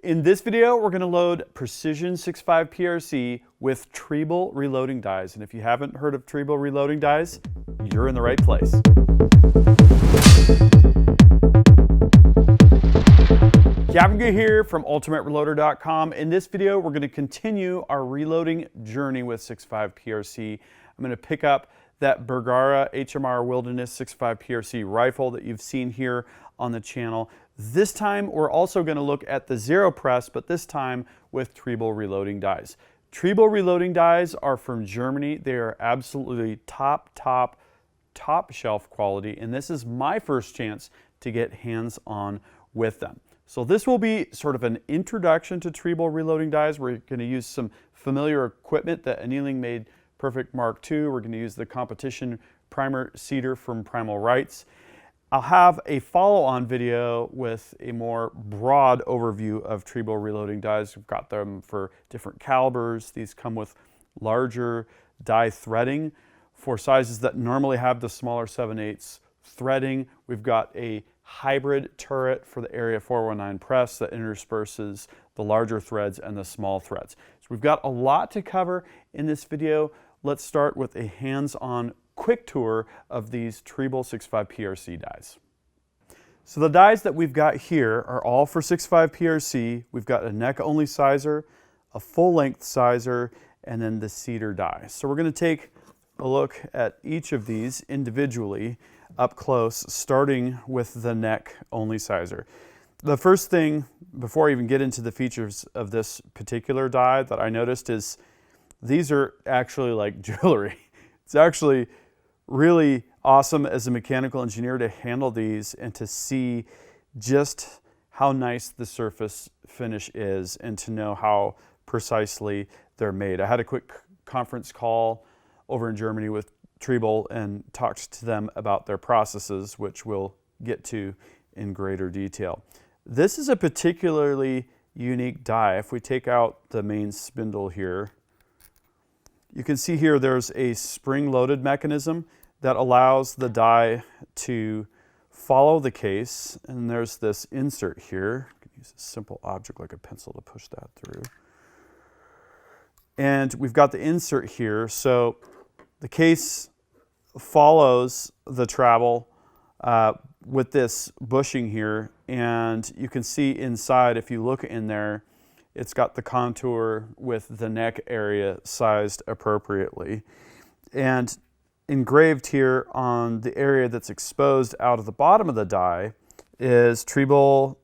In this video, we're going to load Precision 6.5 PRC with Triebel reloading dies. And if you haven't heard of Triebel reloading dies, you're in the right place. Gavin here from UltimateReloader.com. In this video, we're going to continue our reloading journey with 6.5 PRC. I'm going to pick up that Bergara HMR Wilderness 6.5 PRC rifle that you've seen here on the channel. This time, we're also going to look at the Zero Press, but this time with Triebel reloading dies. Triebel reloading dies are from Germany. They are absolutely top shelf quality, and this is my first chance to get hands-on with them. So this will be sort of an introduction to Triebel reloading dies. We're going to use some familiar equipment that Annealing made Perfect Mark II. We're going to use the competition primer cedar from Primal Rights. I'll have a follow-on video with a more broad overview of Triebel reloading dies. We've got them for different calibers. These come with larger die threading for sizes that normally have the smaller 7/8 threading. We've got a hybrid turret for the Area 419 press that intersperses the larger threads and the small threads. So we've got a lot to cover in this video. Let's start with a hands-on quick tour of these Triebel 6.5 PRC dies. So the dies that we've got here are all for 6.5 PRC. We've got a neck-only sizer, a full-length sizer, and then the cedar die. So we're going to take a look at each of these individually up close, starting with the neck-only sizer. The first thing, before I even get into the features of this particular die, that I noticed is these are actually like jewelry. It's actually really awesome as a mechanical engineer to handle these and to see just how nice the surface finish is and to know how precisely they're made. I had a quick conference call over in Germany with Triebel and talked to them about their processes, which we'll get to in greater detail. This is a particularly unique die. If we take out the main spindle here, you can see here there's a spring-loaded mechanism that allows the die to follow the case, and there's this insert here. You can use a simple object like a pencil to push that through. And we've got the insert here, so the case follows the travel with this bushing here, and you can see inside, if you look in there, it's got the contour with the neck area sized appropriately. And engraved here on the area that's exposed out of the bottom of the die is Triebel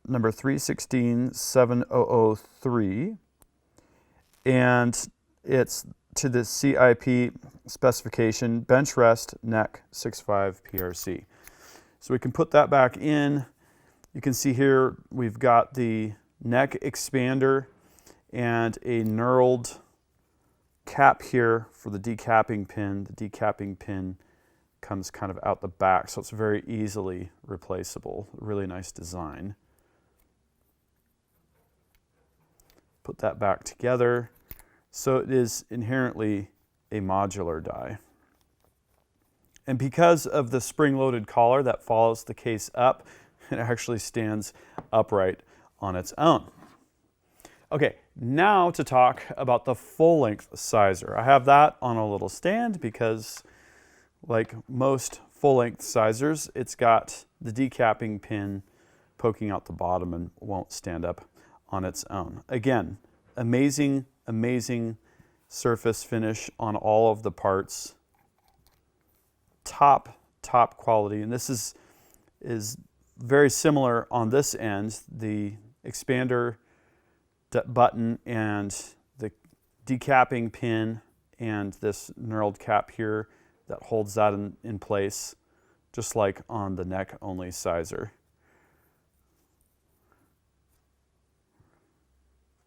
number 316703, and it's to the CIP specification, bench rest neck 6.5 PRC. So we can put that back in. You can see here we've got the neck expander and a knurled cap here for the decapping pin. The decapping pin comes kind of out the back, so it's very easily replaceable. Really nice design. Put that back together. So it is inherently a modular die. And because of the spring-loaded collar that follows the case up, it actually stands upright on its own. Okay, now to talk about the full-length sizer. I have that on a little stand because, like most full-length sizers, it's got the decapping pin poking out the bottom and won't stand up on its own. Again, amazing surface finish on all of the parts. Top quality, and this is very similar on this end. The expander button and the decapping pin and this knurled cap here that holds that in place, just like on the neck only sizer.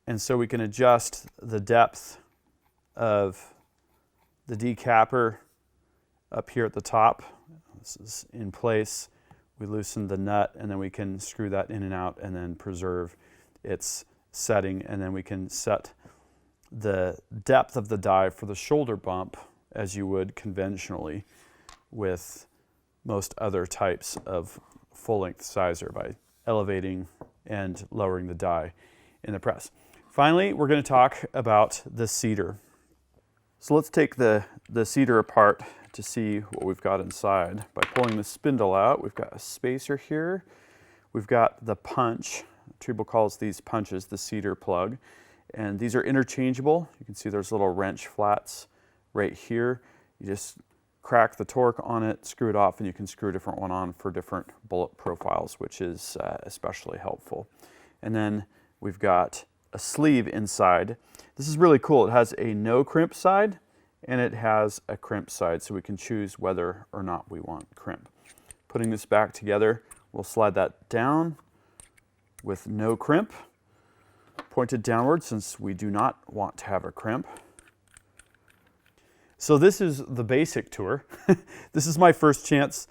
And so we can adjust the depth of the decapper up here at the top. This is in place. We loosen the nut and then we can screw that in and out and then preserve its setting, and then we can set the depth of the die for the shoulder bump as you would conventionally with most other types of full-length sizer by elevating and lowering the die in the press. Finally, we're going to talk about the seater. So let's take the seater apart to see what we've got inside. By pulling the spindle out, we've got a spacer here. We've got the punch. Triebel calls these punches the seater plug. And these are interchangeable. You can see there's little wrench flats right here. You just crack the torque on it, screw it off, and you can screw a different one on for different bullet profiles, which is especially helpful. And then we've got a sleeve inside. This is really cool. It has a no crimp side and it has a crimp side, so we can choose whether or not we want crimp. Putting this back together, we'll slide that down with no crimp, pointed downward since we do not want to have a crimp. So this is the basic tour. This is my first chance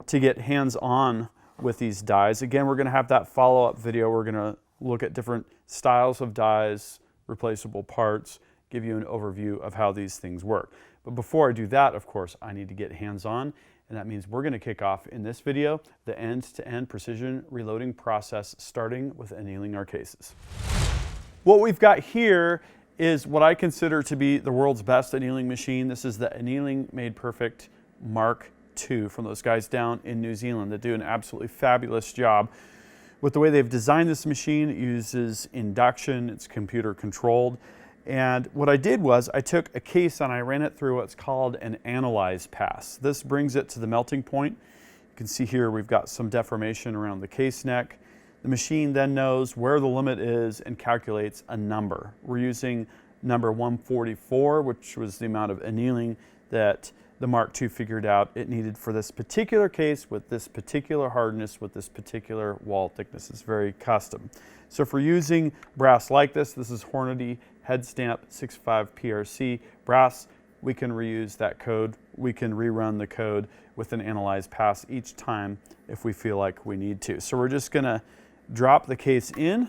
to get hands-on with these dies. Again, we're going to have that follow-up video. We're going to look at different styles of dies, replaceable parts, give you an overview of how these things work. But before I do that, of course, I need to get hands-on, and that means we're going to kick off in this video the end-to-end precision reloading process, starting with annealing our cases. What we've got here is what I consider to be the world's best annealing machine. This is the Annealing Made Perfect Mark II from those guys down in New Zealand that do an absolutely fabulous job. With the way they've designed this machine, it uses induction, it's computer controlled. And what I did was I took a case and I ran it through what's called an analyze pass. This brings it to the melting point. You can see here we've got some deformation around the case neck. The machine then knows where the limit is and calculates a number. We're using number 144, which was the amount of annealing that the Mark II figured out it needed for this particular case with this particular hardness, with this particular wall thickness. It's very custom. So if we're using brass like this, this is Hornady head stamp 6.5 PRC brass, we can reuse that code. We can rerun the code with an analyze pass each time if we feel like we need to. So we're just going to drop the case in,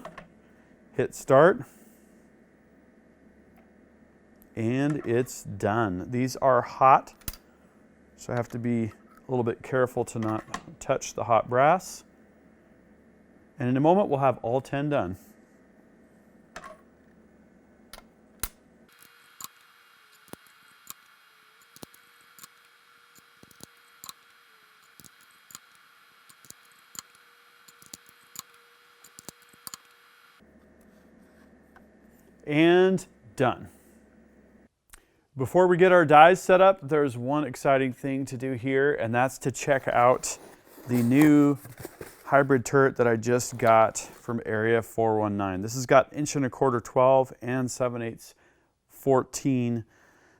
hit start, and it's done. These are hot, so I have to be a little bit careful to not touch the hot brass. And in a moment, we'll have all 10 done. And done. Before we get our dies set up, there's one exciting thing to do here, and that's to check out the new hybrid turret that I just got from Area 419. This has got 1¼ 12 and 7/8 14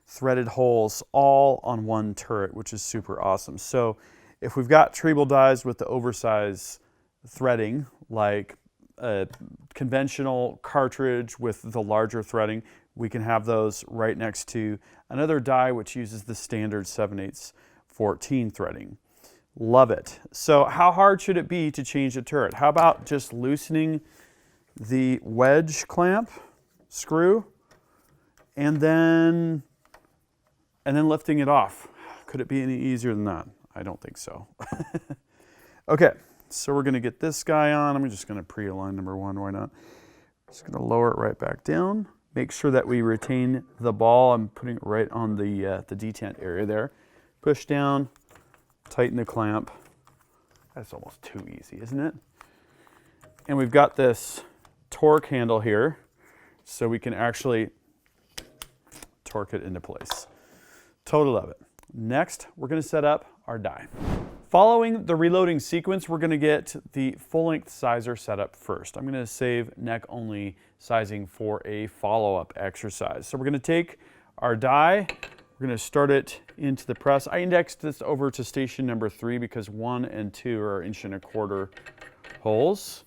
threaded holes all on one turret, which is super awesome. So if we've got Triebel dies with the oversized threading, like a conventional cartridge with the larger threading, we can have those right next to another die which uses the standard 7/8 14 threading. Love it. So how hard should it be to change a turret? How about just loosening the wedge clamp screw and then lifting it off? Could it be any easier than that? I don't think so. Okay. So we're going to get this guy on. I'm just going to pre-align number 1. Why not? Just going to lower it right back down. Make sure that we retain the ball. I'm putting it right on the detent area there. Push down, tighten the clamp. That's almost too easy, isn't it? And we've got this torque handle here, so we can actually torque it into place. Totally love it. Next, we're going to set up our die. Following the reloading sequence, we're going to get the full-length sizer set up first. I'm going to save neck-only sizing for a follow-up exercise. So we're going to take our die, we're going to start it into the press. I indexed this over to station number 3 because 1 and 2 are 1¼ holes.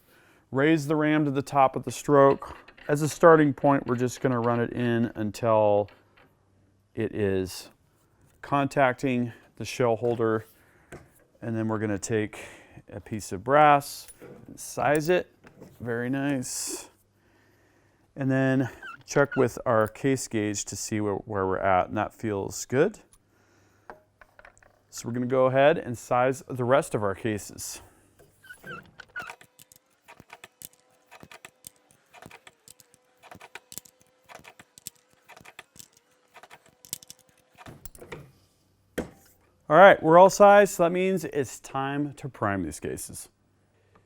Raise the ram to the top of the stroke. As a starting point, we're just going to run it in until it is contacting the shell holder. And then we're going to take a piece of brass, size it, very nice. And then check with our case gauge to see where we're at, and that feels good. So we're going to go ahead and size the rest of our cases. All right, we're all sized, so that means it's time to prime these cases.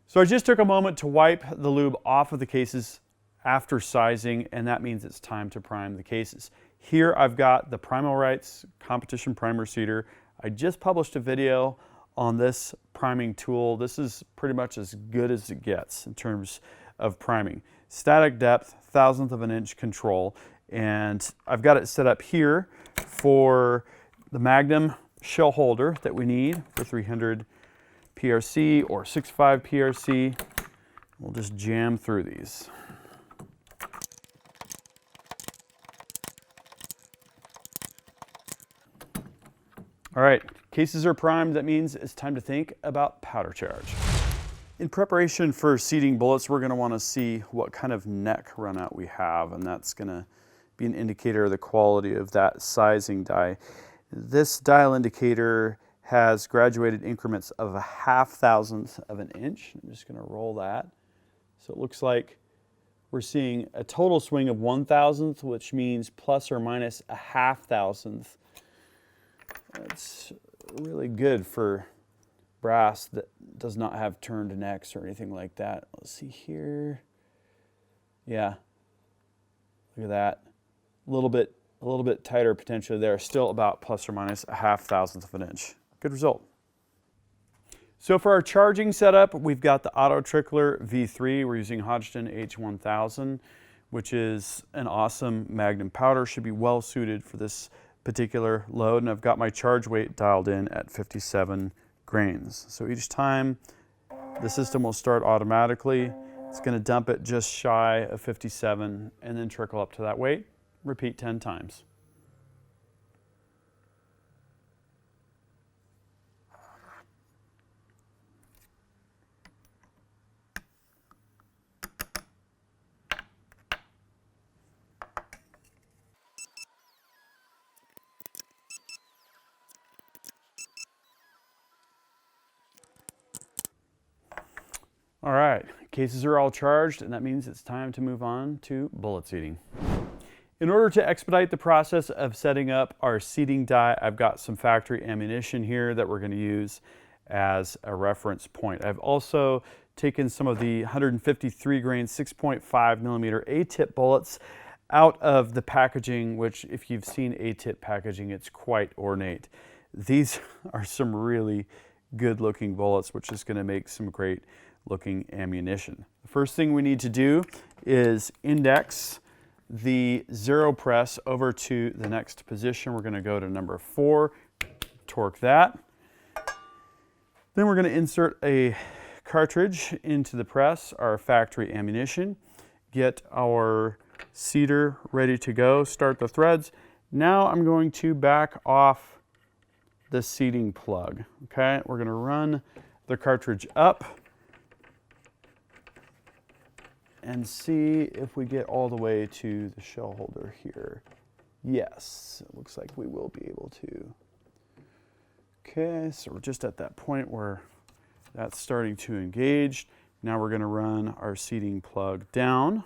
So I just took a moment to wipe the lube off of the cases after sizing, and that means it's time to prime the cases. Here I've got the Primal Rights Competition Primer Seeder. I just published a video on this priming tool. This is pretty much as good as it gets in terms of priming. Static depth, 1/1000 of an inch control, and I've got it set up here for the Magnum shell holder that we need for 300 PRC or 6.5 PRC. We'll just jam through these. All right, cases are primed. That means it's time to think about powder charge. In preparation for seating bullets, we're going to want to see what kind of neck runout we have, and that's going to be an indicator of the quality of that sizing die. This dial indicator has graduated increments of 1/2,000th of an inch. I'm just going to roll that. So it looks like we're seeing a total swing of 1/1000th, which means plus or minus 1/2,000th. That's really good for brass that does not have turned necks or anything like that. Let's see here. Yeah, look at that. A little bit tighter potentially there. Still about plus or minus 1/2,000th of an inch. Good result. So for our charging setup, we've got the Auto Trickler V3. We're using Hodgdon H1000, which is an awesome Magnum powder. Should be well suited for this particular load. And I've got my charge weight dialed in at 57 grains. So each time the system will start automatically, it's going to dump it just shy of 57 and then trickle up to that weight. Repeat 10 times. All right, cases are all charged, and that means it's time to move on to bullet seating. In order to expedite the process of setting up our seating die, I've got some factory ammunition here that we're going to use as a reference point. I've also taken some of the 153 grain 6.5 millimeter A-tip bullets out of the packaging, which if you've seen A-tip packaging, it's quite ornate. These are some really good looking bullets, which is going to make some great looking ammunition. The first thing we need to do is index the zero press over to the next position. We're going to go to number 4, torque that. Then we're going to insert a cartridge into the press, our factory ammunition, get our seeder ready to go, start the threads. Now I'm going to back off the seating plug. Okay, we're going to run the cartridge up and see if we get all the way to the shell holder here. Yes, it looks like we will be able to. Okay, so we're just at that point where that's starting to engage. Now we're going to run our seating plug down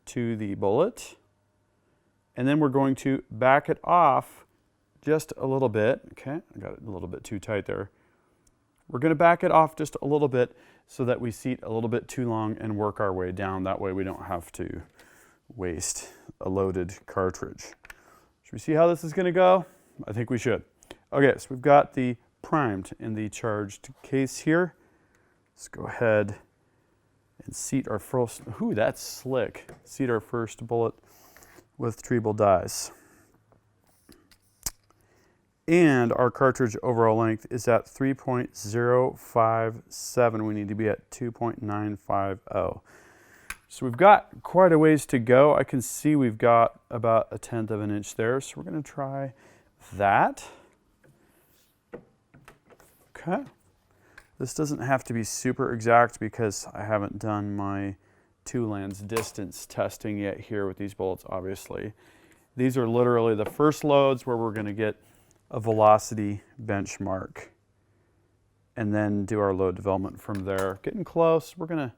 to the bullet, and then we're going to back it off just a little bit. Okay, I got it a little bit too tight there. We're going to back it off just a little bit so that we seat a little bit too long and work our way down. That way we don't have to waste a loaded cartridge. Should we see how this is going to go? I think we should. Okay, so we've got the primed in the charged case here. Let's go ahead and seat our first, ooh, that's slick. Seat our first bullet with Triebel dies. And our cartridge overall length is at 3.057. We need to be at 2.950. So we've got quite a ways to go. I can see we've got about 1/10 of an inch there. So we're going to try that. Okay. This doesn't have to be super exact because I haven't done my two-lens distance testing yet here with these bullets, obviously. These are literally the first loads where we're going to get a velocity benchmark and then do our load development from there. Getting close. We're going to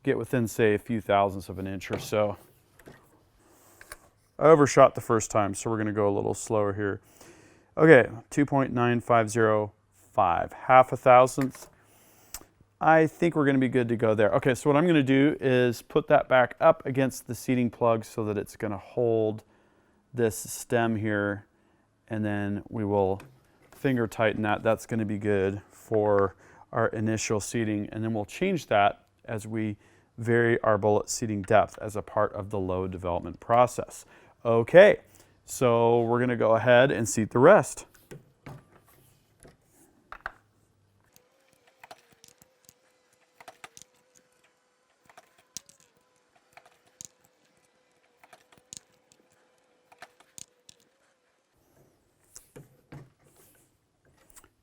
get within, say, a few thousandths of an inch or so. I overshot the first time, so we're going to go a little slower here. Okay, 2.9505, half a thousandth. I think we're going to be good to go there. Okay, so what I'm going to do is put that back up against the seating plug so that it's going to hold this stem here, and then we will finger tighten that. That's going to be good for our initial seating, and then we'll change that as we vary our bullet seating depth as a part of the load development process. Okay, so we're going to go ahead and seat the rest.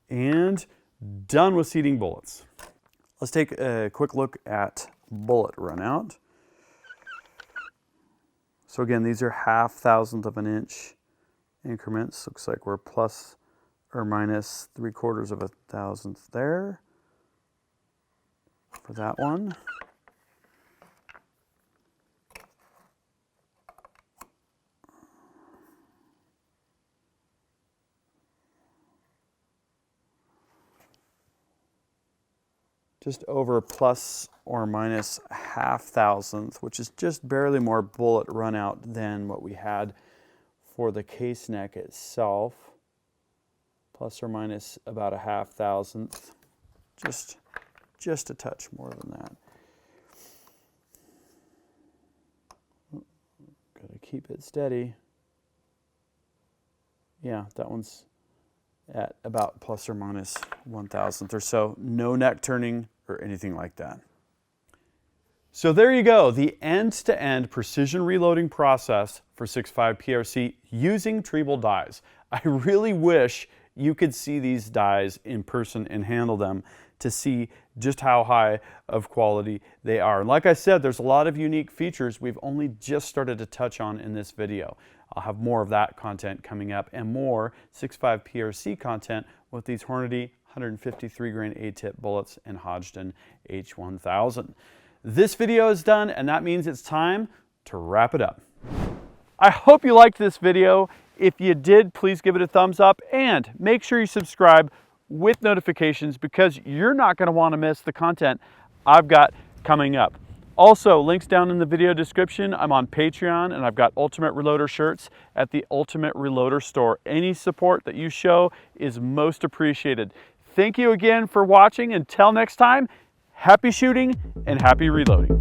And done with seating bullets. Let's take a quick look at bullet runout. So again, these are half thousandth of an inch increments. Looks like we're plus or minus 3/4 of a thousandth there for that one. Just over plus or minus half thousandth, which is just barely more bullet runout than what we had for the case neck itself. Plus or minus about a half thousandth, just a touch more than that. Gotta keep it steady. Yeah, that one's at about plus or minus 1,000th or so. No neck turning or anything like that. So there you go, the end-to-end precision reloading process for 6.5 PRC using Triebel dies. I really wish you could see these dies in person and handle them to see just how high of quality they are. And like I said, there's a lot of unique features we've only just started to touch on in this video. I'll have more of that content coming up and more 6.5 PRC content with these Hornady 153 grain A-tip bullets and Hodgdon H1000. This video is done, and that means it's time to wrap it up. I hope you liked this video. If you did, please give it a thumbs up and make sure you subscribe with notifications because you're not going to want to miss the content I've got coming up. Also, links down in the video description. I'm on Patreon and I've got Ultimate Reloader shirts at the Ultimate Reloader store. Any support that you show is most appreciated. Thank you again for watching. Until next time, happy shooting and happy reloading.